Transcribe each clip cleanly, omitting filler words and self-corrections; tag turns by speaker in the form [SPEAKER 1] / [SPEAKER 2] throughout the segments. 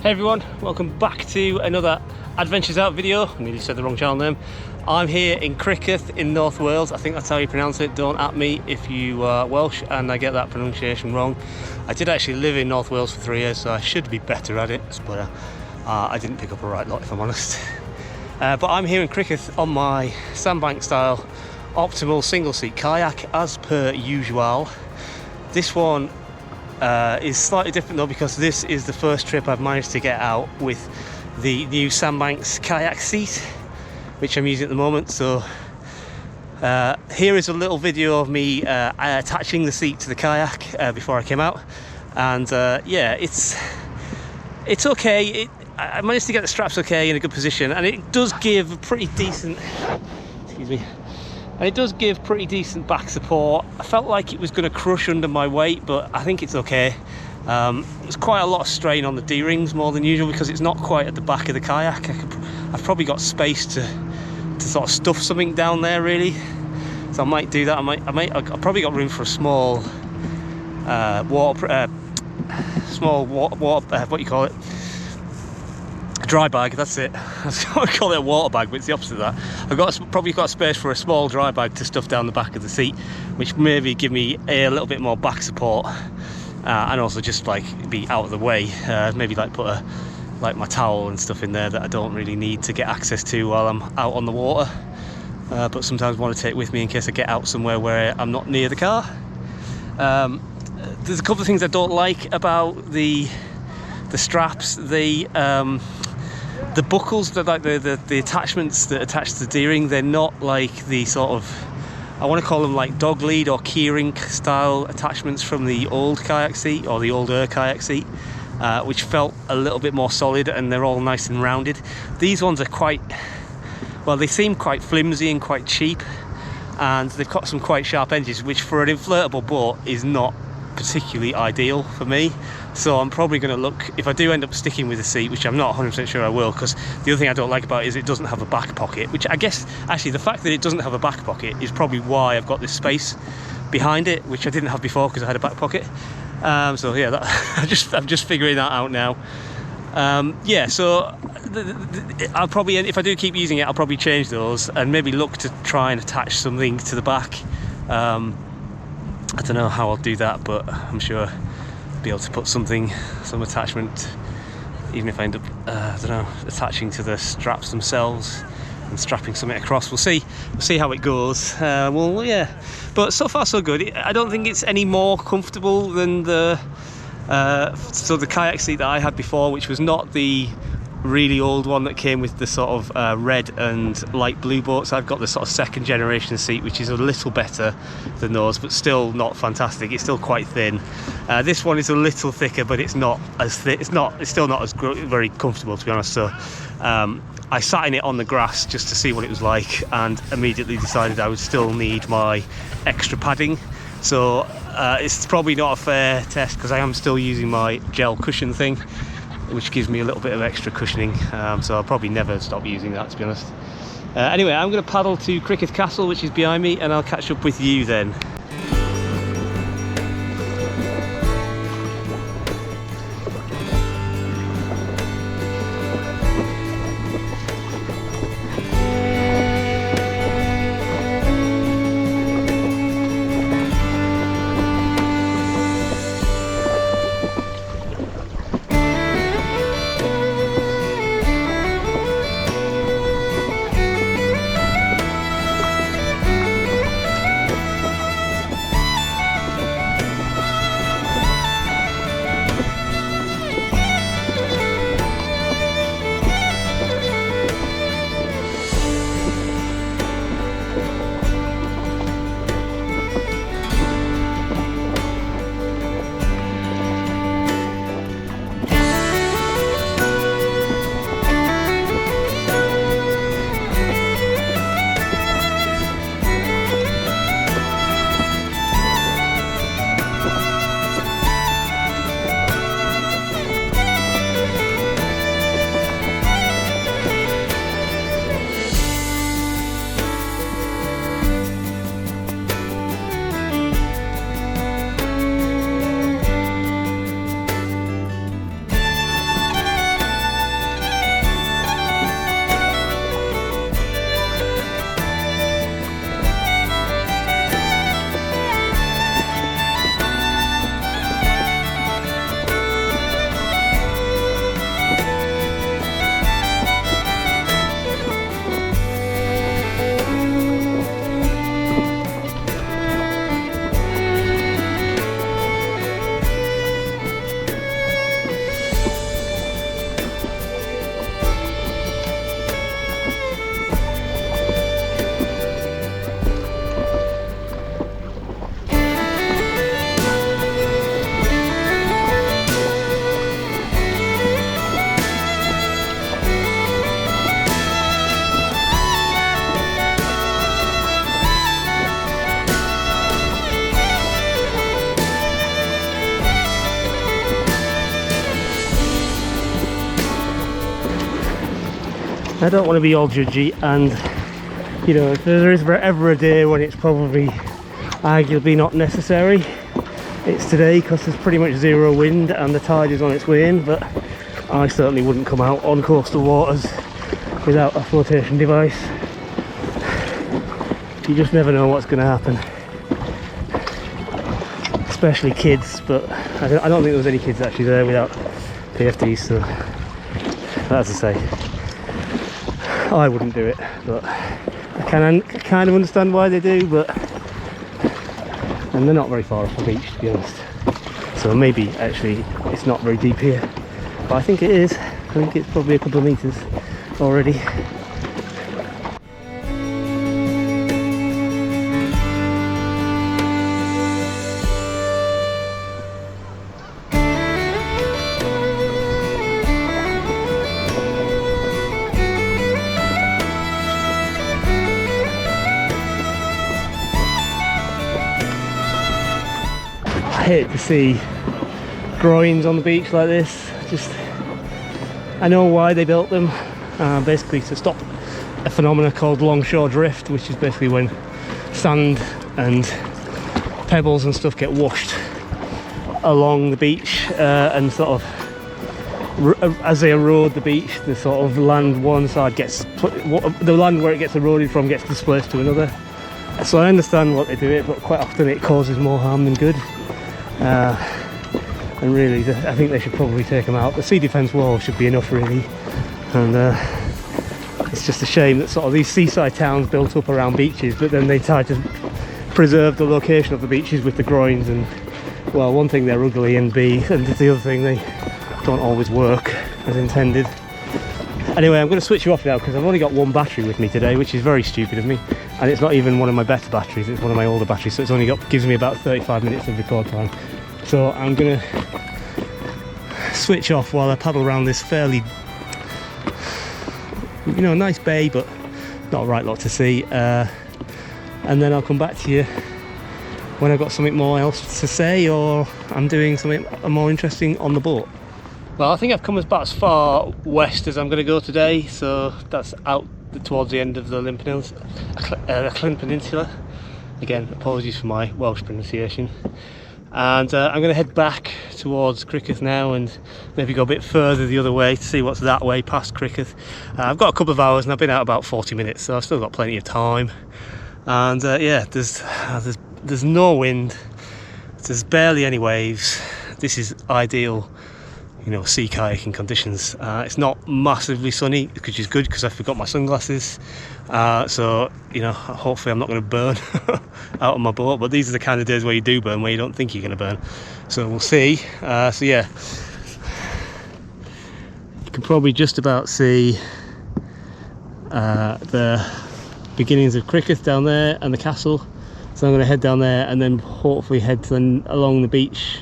[SPEAKER 1] Hey everyone, welcome back to another Adventures Out video. I nearly said the wrong channel name. I'm here in Criccieth in North Wales. I think that's how you pronounce it. Don't at me if you are Welsh and I get that pronunciation wrong. I did actually live in North Wales for 3 years, so I should be better at it, but I didn't pick up a right lot if I'm honest. But I'm here in Criccieth on my Sandbanks Style optimal single seat kayak as per usual. This one is slightly different though, because this is the first trip I've managed to get out with the new Sandbanks kayak seat, which I'm using at the moment. So here is a little video of me attaching the seat to the kayak before I came out, and yeah, it's okay. I managed to get the straps okay in a good position, and it does give a pretty decent, excuse me, and it does give pretty decent back support. I felt like it was going to crush under my weight, but I think it's okay. There's quite a lot of strain on the D-rings, more than usual, because it's not quite at the back of the kayak. I've probably got space to sort of stuff something down there, really. So I might do that. I've probably got room for a small water, what do you call it? A dry bag, that's it. I call it a water bag, but it's the opposite of that. Probably got space for a small dry bag to stuff down the back of the seat, which maybe give me a little bit more back support, and also just like be out of the way. Maybe like put my towel and stuff in there that I don't really need to get access to while I'm out on the water, but sometimes want to take with me in case I get out somewhere where I'm not near the car. There's a couple of things I don't like about the straps. The buckles, the attachments that attach to the D-ring, they're not like the sort of, I want to call them like dog lead or keyring style attachments from the old kayak seat, or the older kayak seat, which felt a little bit more solid, and they're all nice and rounded. These ones are quite, well, they seem quite flimsy and quite cheap, and they've got some quite sharp edges, which for an inflatable boat is not particularly ideal for me. So I'm probably going to look, if I do end up sticking with the seat, which I'm not 100% sure I will, because the other thing I don't like about it is it doesn't have a back pocket, which I guess actually the fact that it doesn't have a back pocket is probably why I've got this space behind it, which I didn't have before because I had a back pocket. So yeah, I'm just figuring that out now. Yeah, so I'll probably, if I do keep using it, I'll probably change those and maybe look to try and attach something to the back. I don't know how I'll do that, but I'm sure I'll be able to put some attachment, even if I end up, I don't know, attaching to the straps themselves and strapping something across. We'll see how it goes. Well, yeah, but so far so good. I don't think it's any more comfortable than the kayak seat that I had before, which was not the really old one that came with the sort of red and light blue boats. I've got the sort of second generation seat, which is a little better than those, but still not fantastic. It's still quite thin. This one is a little thicker, but it's not as thick. It's still not as very comfortable, to be honest. So I sat in it on the grass just to see what it was like, and immediately decided I would still need my extra padding. So it's probably not a fair test, because I am still using my gel cushion thing, which gives me a little bit of extra cushioning, so I'll probably never stop using that, to be honest. Anyway, I'm going to paddle to Criccieth Castle, which is behind me, and I'll catch up with you then. I don't want to be all judgy, and you know, if there is ever a day when it's probably arguably not necessary, it's today, because there's pretty much zero wind and the tide is on its way in. But I certainly wouldn't come out on coastal waters without a flotation device. You just never know what's going to happen, especially kids. But I don't think there was any kids actually there without PFDs, so as I say, I wouldn't do it, but I can kind of understand why they do. But and they're not very far off the beach, to be honest, so maybe actually it's not very deep here, but I think it is. I think it's probably a couple of meters already. I hate to see groins on the beach like this. I know why they built them, basically to stop a phenomenon called longshore drift, which is basically when sand and pebbles and stuff get washed along the beach, and sort of as they erode the beach, the sort of land one side the land where it gets eroded from gets displaced to another. So I understand what they do it, but quite often it causes more harm than good. And really, I think they should probably take them out. The sea defence wall should be enough, really. And it's just a shame that sort of these seaside towns built up around beaches, but then they try to preserve the location of the beaches with the groins. And well, one thing, they're ugly, and the other thing, they don't always work as intended. Anyway, I'm going to switch you off now because I've only got one battery with me today, which is very stupid of me. And it's not even one of my better batteries, it's one of my older batteries, so it's only gives me about 35 minutes of record time. So I'm gonna switch off while I paddle around this fairly, you know, nice bay, but not a right lot to see. And then I'll come back to you when I've got something more else to say, or I'm doing something more interesting on the boat. Well, I think I've come about as far west as I'm going to go today, so that's out towards the end of the Llyn Peninsula. Again, apologies for my Welsh pronunciation. And I'm going to head back towards Criccieth now, and maybe go a bit further the other way to see what's that way past Criccieth. I've got a couple of hours and I've been out about 40 minutes, so I've still got plenty of time. And yeah, there's no wind, there's barely any waves. This is ideal, you know, sea kayaking conditions. It's not massively sunny, which is good because I forgot my sunglasses. So, you know, hopefully I'm not going to burn out on my boat. But these are the kind of days where you do burn, where you don't think you're going to burn. So we'll see. So yeah, you can probably just about see the beginnings of Criccieth down there and the castle. So I'm going to head down there and then hopefully head along the beach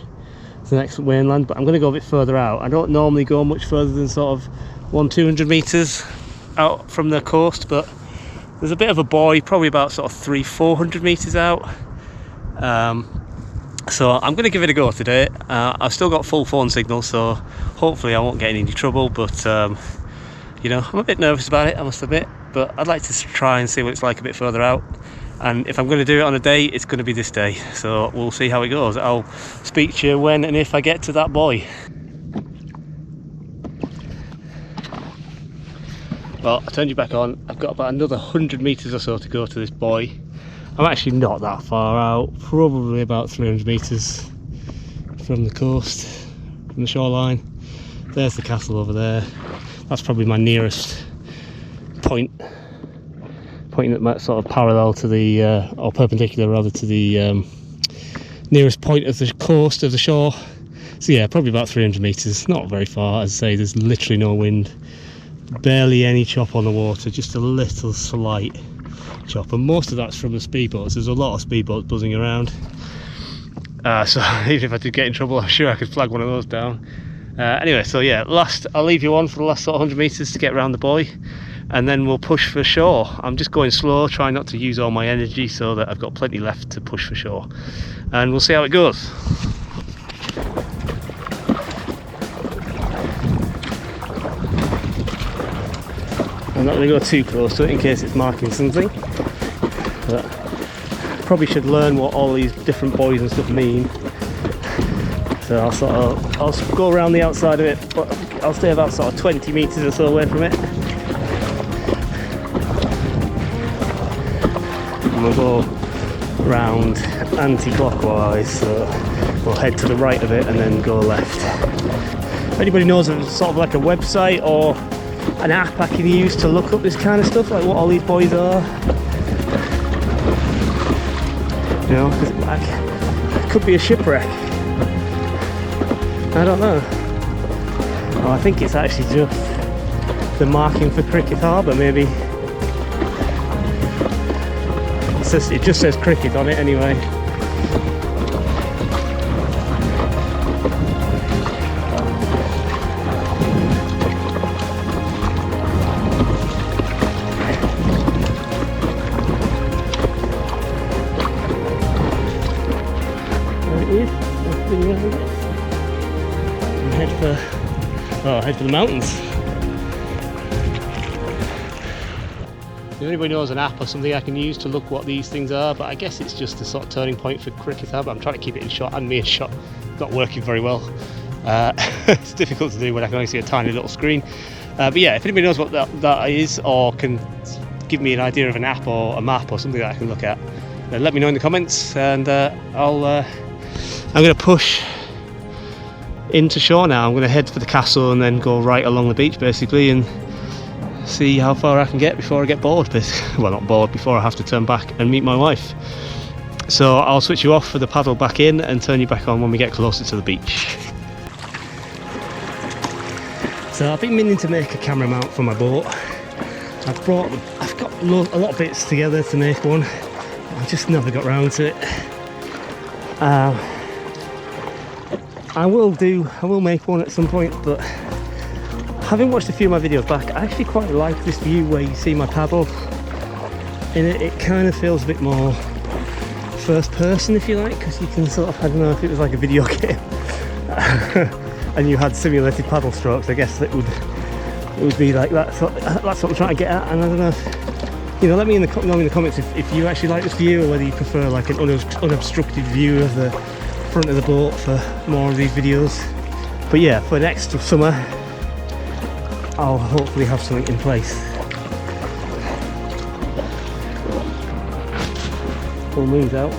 [SPEAKER 1] to the next mainland. But I'm going to go a bit further out. I don't normally go much further than sort of 100-200 meters out from the coast, but there's a bit of a buoy, probably about sort of 300-400 meters out. So I'm going to give it a go today. I've still got full phone signal, so hopefully I won't get in any trouble, but you know, I'm a bit nervous about it, I must admit, but I'd like to try and see what it's like a bit further out. And if I'm going to do it on a day, it's going to be this day, so we'll see how it goes. I'll speak to you when and if I get to that buoy. Well, I turned you back on. I've got about another 100 meters or so to go to this buoy. I'm actually not that far out, probably about 300 meters from the coast, from the shoreline. There's the castle over there. That's probably my nearest point that might sort of parallel to the or perpendicular rather to the nearest point of the coast of the shore. So yeah, probably about 300 meters, not very far. As I say, there's literally no wind, barely any chop on the water, just a little slight chop, and most of that's from the speedboats. There's a lot of speedboats buzzing around, so even if I did get in trouble, I'm sure I could flag one of those down. Anyway, so yeah, I'll leave you on for the last sort of 100 meters to get around the buoy, and then we'll push for shore. I'm just going slow, trying not to use all my energy so that I've got plenty left to push for shore, and we'll see how it goes. I'm not going to go too close to it in case it's marking something, but probably should learn what all these different buoys and stuff mean. So I'll go around the outside of it, but I'll stay about sort of 20 meters or so away from it. And we'll go round anti-clockwise, so we'll head to the right of it and then go left. If anybody knows of sort of like a website or an app I can use to look up this kind of stuff, like what all these buoys are, you know, because it could be a shipwreck. I don't know. Oh, I think it's actually just the marking for Criccieth Harbour, maybe. It just says Criccieth on it anyway. There it is. Head for the mountains. If anybody knows an app or something I can use to look what these things are, but I guess it's just a sort of turning point for Criccieth Harbour. I'm trying to keep it in shot, and me in shot not working very well. It's difficult to do when I can only see a tiny little screen. But yeah, if anybody knows what that is, or can give me an idea of an app or a map or something that I can look at, then let me know in the comments, and I'm going to push into shore now. I'm going to head for the castle and then go right along the beach basically, and see how far I can get before I get bored, basically. Well, not bored, before I have to turn back and meet my wife. So I'll switch you off for the paddle back in and turn you back on when we get closer to the beach. So I've been meaning to make a camera mount for my boat. I've got a lot of bits together to make one. I just never got round to it. I will make one at some point, but having watched a few of my videos back, I actually quite like this view where you see my paddle. In it kind of feels a bit more first person, if you like, because you can sort of, I don't know, if it was like a video game and you had simulated paddle strokes, I guess it would be like that. So that's what I'm trying to get at, and I don't know if, you know, let me know in the comments if you actually like this view, or whether you prefer like an unobstructed view of the front of the boat for more of these videos. But yeah, for next summer I'll hopefully have something in place. Full moon's out.